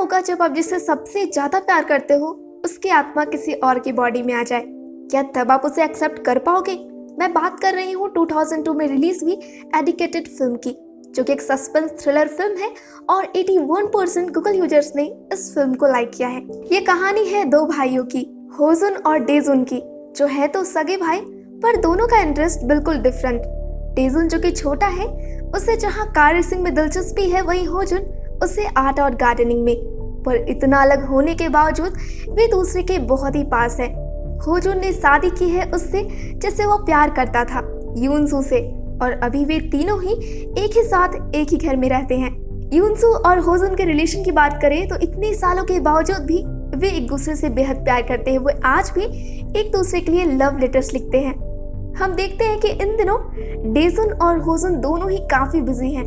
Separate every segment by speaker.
Speaker 1: होगा जब आप जिससे सबसे ज्यादा प्यार करते हो उसकी आत्मा किसी और की बॉडी में आ जाए? क्या तब आप उसे एक्सेप्ट कर पाओगे? मैं बात कर रही हूँ 2002 में रिलीज हुई एडिकेटेड फिल्म की, जो कि एक सस्पेंस थ्रिलर फिल्म है और 81% गूगल यूजर्स ने इस फिल्म को लाइक किया है। ये कहानी है दो भाइयों की, होजुन और डेजुन की, जो है तो सगे भाई पर दोनों का इंटरेस्ट बिल्कुल डिफरेंट। डेजुन जो कि छोटा है, उसे जहाँ कार रेसिंग में दिलचस्पी है, वहीं होजुन उसे आर्ट और गार्डनिंग में। पर इतना अलग होने के बावजूद वे दूसरे के बहुत ही पास है। होजुन ने शादी की है उससे जिससे वो प्यार करता था, यूनसू से, और अभी वे तीनों ही एक ही साथ एक ही घर में रहते हैं। यूनसू और होजुन के रिलेशन की बात करें तो इतने सालों के बावजूद भी वे एक दूसरे से बेहद प्यार करते हैं। वो आज भी एक दूसरे के लिए लव लेटर्स लिखते हैं। हम देखते हैं कि इन दिनों डेजुन और होजुन दोनों ही काफी बिजी हैं।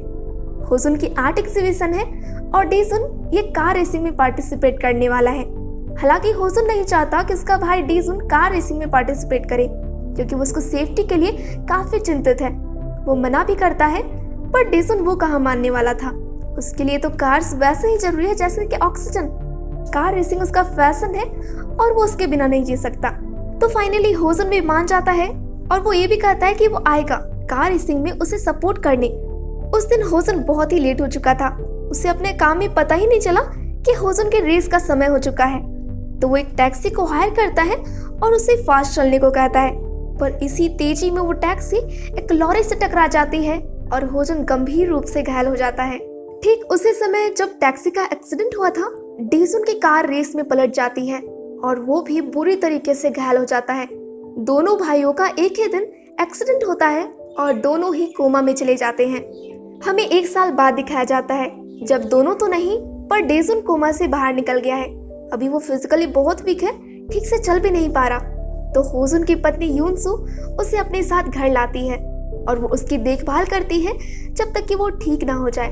Speaker 1: होजुन की आर्ट एग्जीबिशन है और डेजुन ये कार रेसिंग में पार्टिसिपेट करने वाला है। हालांकि होजुन नहीं चाहता कि उसका भाई डेजुन कार रेसिंग में पार्टिसिपेट करे, क्योंकि वो उसको सेफ्टी के लिए काफी चिंतित है। वो मना भी करता है, पर डेजुन वो कहाँ मानने वाला था। उसके लिए तो कार्स वैसे ही जरूरी है जैसे कि ऑक्सीजन। कार रेसिंग उसका फैशन है और वो उसके बिना नहीं जी सकता। तो फाइनली होजुन भी मान जाता है और वो ये भी कहता है कि वो आएगा कार रेसिंग में उसे सपोर्ट करने। उस दिन होजुन बहुत ही लेट हो चुका था। उसे अपने काम में पता ही नहीं चला कि होजुन के रेस का समय हो चुका है। तो वो एक टैक्सी को हायर करता है और उसे फास्ट चलने को कहता है, पर इसी तेजी में वो टैक्सी एक लॉरी से टकरा जाती है और होजुन गंभीर रूप से घायल हो जाता है। ठीक उसी समय जब टैक्सी का एक्सीडेंट हुआ था, डेजुन की कार रेस में पलट जाती है और वो भी बुरी तरीके से घायल हो जाता है। दोनों भाइयों का एक ही दिन एक्सीडेंट होता है और दोनों ही कोमा में चले जाते हैं। हमें 1 साल बाद दिखाया जाता है, जब दोनों तो नहीं पर डेजुन कोमा से बाहर निकल गया है। अभी वो फिजिकली बहुत वीक है, ठीक से चल भी नहीं पा रहा। तो होजुन की पत्नी यूनसू उसे अपने साथ घर लाती है और वो उसकी देखभाल करती है जब तक कि वो ठीक ना हो जाए।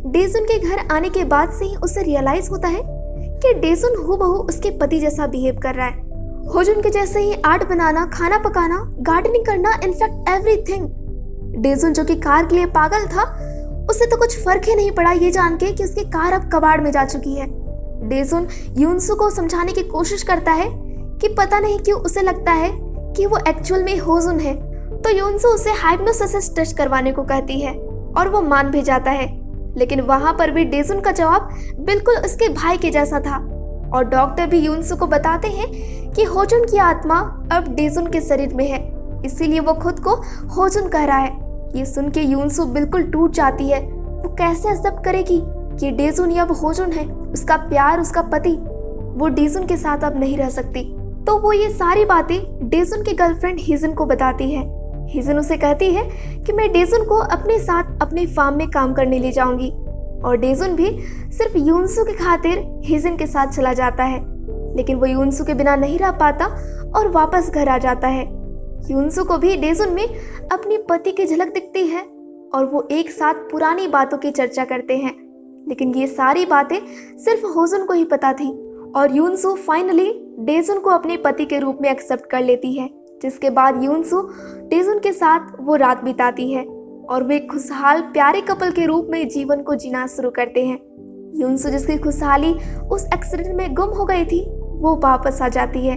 Speaker 1: डेजुन के घर आने के बाद से ही उसे रियलाइज होता है कि डेजुन हूबहू उसके पति जैसा बिहेव कर रहा है। होजुन के जैसे ही आर्ट बनाना, खाना पकाना, गार्डनिंग करना, इनफैक्ट एवरीथिंग। डेजुन जो कि कार के लिए पागल था, उसे तो कुछ फर्क ही नहीं पड़ा ये जान के कि उसकी कार अब कबाड़ में जा चुकी है। डेजुन यूनसू को समझाने की कोशिश करता है कि पता नहीं क्यों उसे लगता है कि वो एक्चुअल में होजुन है। तो यूनसू उसे हाइप्नोसिस टेस्ट करवाने को कहती है और वो मान भी जाता है। लेकिन वहां पर भी डेजुन का जवाब बिल्कुल उसके भाई के जैसा था और डॉक्टर भी यूनसू को बताते हैं कि होजुन की आत्मा अब डेजुन के शरीर में है, इसीलिए वो खुद को होजुन कह रहा है। ये सुन के यूनसू बिल्कुल टूट जाती है। वो कैसे एक्सेप्ट करेगी कि डेजुन अब होजुन है, उसका प्यार, उसका पति। वो डेजुन के साथ अब नहीं रह सकती। तो वो ये सारी बातें डेजुन की गर्लफ्रेंड हिजुन को बताती है। हिजुन उसे कहती है कि मैं डेजुन को अपने साथ अपने फार्म में काम करने ले जाऊंगी, और डेजुन भी सिर्फ यूनसू की खातिर हिजुन के साथ चला जाता है। लेकिन वो यूनसू के बिना नहीं रह पाता और वापस घर आ जाता है। यूनसू को भी डेजुन में अपनी पति की झलक दिखती है और वो एक साथ पुरानी बातों की चर्चा करते हैं। लेकिन ये सारी बातें सिर्फ होजुन को ही पता थी और यूनसू फाइनली डेजुन को अपने पति के रूप में एक्सेप्ट कर लेती है, जिसके बाद यूनसू डेजुन के साथ वो रात बिताती है और वे खुशहाल प्यारे कपल के रूप में जीवन को जीना शुरू करते हैं। यूनसू जिसकी खुशहाली उस एक्सीडेंट में गुम हो गई थी, वो वापस आ जाती है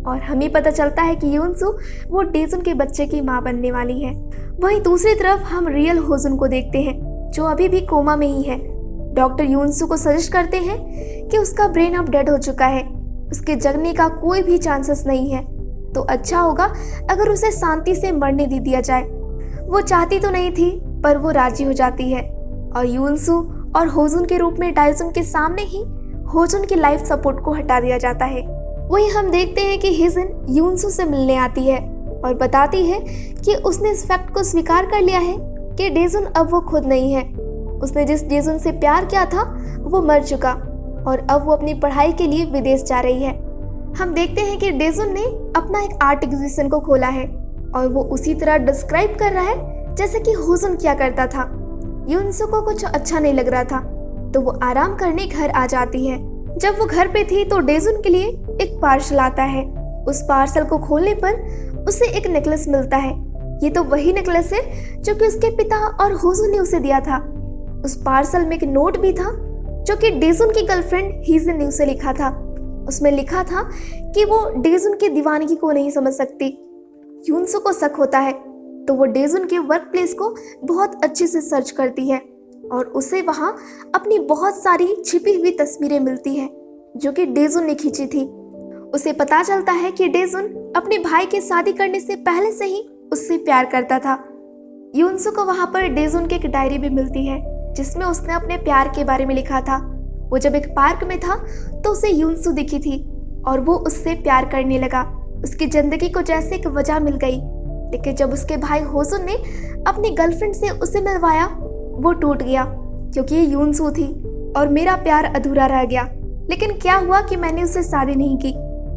Speaker 1: और हमें पता चलता है कि यूनसू वो डेजुन के बच्चे की मां बनने वाली है। वहीं दूसरी तरफ हम रियल होजुन को देखते हैं, जो अभी भी कोमा में ही है। डॉक्टर यूनसू को सजेस्ट करते हैं कि उसका ब्रेन अब डेड हो चुका है, उसके जगने का कोई भी चांसेस नहीं है, तो अच्छा होगा अगर उसे शांति से मरने दे दिया जाए। वो चाहती तो नहीं थी, पर वो राजी हो जाती है और यूनसू और होजुन के रूप में डेजुन के सामने ही होजुन की लाइफ सपोर्ट को हटा दिया जाता है। वहीं हम देखते हैं कि हिजुन यूनसू से मिलने आती है और बताती है कि उसने इस फैक्ट को स्वीकार कर लिया है कि डेजुन अब वो खुद नहीं है। उसने जिस डेजुन से प्यार किया था वो मर चुका और अब वो अपनी पढ़ाई के लिए विदेश जा रही है। हम देखते हैं कि डेजुन ने अपना एक आर्ट एग्जीबिशन को खोला है और वो उसी तरह डिस्क्राइब कर रहा है जैसे कि होजुन क्या करता था। यूनसू को कुछ अच्छा नहीं लग रहा था, तो वो आराम करने घर आ जाती है। जब वो घर पे थी तो डेजुन के लिए एक पार्सल आता है। उस पार्सल को खोलने पर उसे एक नेकलेस मिलता है। ये तो वही नेकलेस है जो कि उसके पिता और होजुन ने उसे दिया था। उस पार्सल में एक नोट भी था जो कि डेजुन की गर्लफ्रेंड हीजिन ने उसे लिखा था। उसमें लिखा था कि वो डेजुन की दीवानगी को नहीं समझ सकती। यूनसू को शक होता है तो वो डेजुन के वर्क प्लेस को बहुत अच्छे से सर्च करती है और उसे वहाँ अपनी बहुत सारी छिपी हुई तस्वीरें मिलती है जो कि डेजुन ने खींची थी। उसे पता चलता है कि डेजुन अपने भाई की शादी करने से पहले से ही उससे प्यार करता था। यूनसू को वहाँ पर डेजुन की एक डायरी भी मिलती है जिसमें उसने अपने प्यार के बारे में लिखा था। वो जब एक पार्क में था तो उसे यूनसू दिखी थी और वो उससे प्यार करने लगा। उसकी जिंदगी को जैसे एक वजह मिल गई। लेकिन जब उसके भाई होजुन ने अपनी गर्लफ्रेंड से उसे मिलवाया वो टूट गया क्योंकि ये यूनसू थी और मेरा प्यार अधूरा रह गया। लेकिन क्या हुआ कि मैंने उससे शादी नहीं की।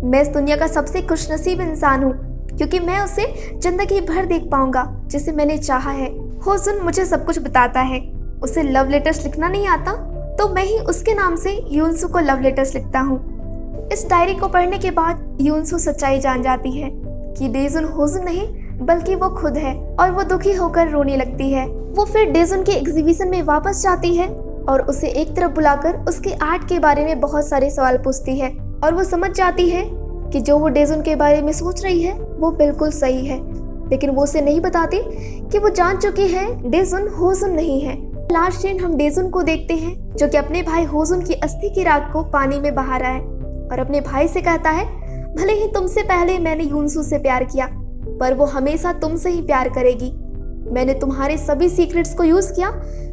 Speaker 1: मैं इस दुनिया का सबसे खुशनसीब इंसान हूँ क्योंकि मैं उसे जिंदगी भर देख पाऊंगा जिसे मैंने चाहा है। होजुन मुझे सब कुछ बताता है। उसे लव लेटर्स लिखना नहीं आता तो मैं ही उसके नाम से यूनसू को लव लेटर्स लिखता हूँ। इस डायरी को पढ़ने के बाद यूनसू सच्चाई जान जाती है कि डेजुन होजुन नहीं बल्कि वो खुद है और वो दुखी होकर रोने लगती है। वो फिर डेजुन के एग्जीबिशन में वापस जाती है और उसे एक तरफ बुलाकर उसके आर्ट के बारे में बहुत सारे सवाल पूछती है और वो समझ जाती है कि जो वो डेजुन के बारे में सोच रही है वो बिल्कुल सही है। लेकिन वो उसे नहीं बताती कि वो जान चुकी है डेजुन होजुन नहीं है। लास्ट सीन हम डेजुन को देखते हैं जो कि अपने भाई होजुन की अस्थि की राख को पानी में बहा रहा है और अपने भाई से कहता है भले ही तुमसे पहले मैंने यूनसू से प्यार किया पर वो हमेशा तुमसे ही प्यार करेगी। मैंने तुम्हारे सभी सीक्रेट्स को यूज किया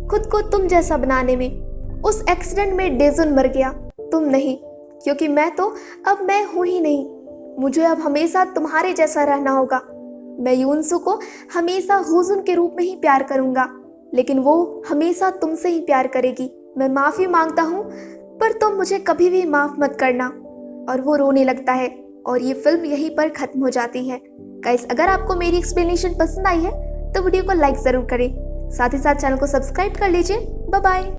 Speaker 1: खुद को तुम जैसा बनाने में। उस एक्सीडेंट में डेजुन मर गया तुम नहीं, क्योंकि मैं तो अब मैं हूं ही नहीं। मुझे अब हमेशा तुम्हारे जैसा रहना होगा। मैं यूनसू को हमेशा होजुन के रूप में ही प्यार करूंगा लेकिन वो हमेशा तुमसे ही प्यार करेगी। मैं माफी मांगता हूँ पर तुम मुझे कभी भी माफ मत करना। और वो रोने लगता है और ये फिल्म यहीं पर खत्म हो जाती है। गाइस, अगर आपको मेरी एक्सप्लेनेशन पसंद आई है तो वीडियो को लाइक जरूर करें। साथ ही साथ चैनल को सब्सक्राइब कर लीजिए। Bye bye.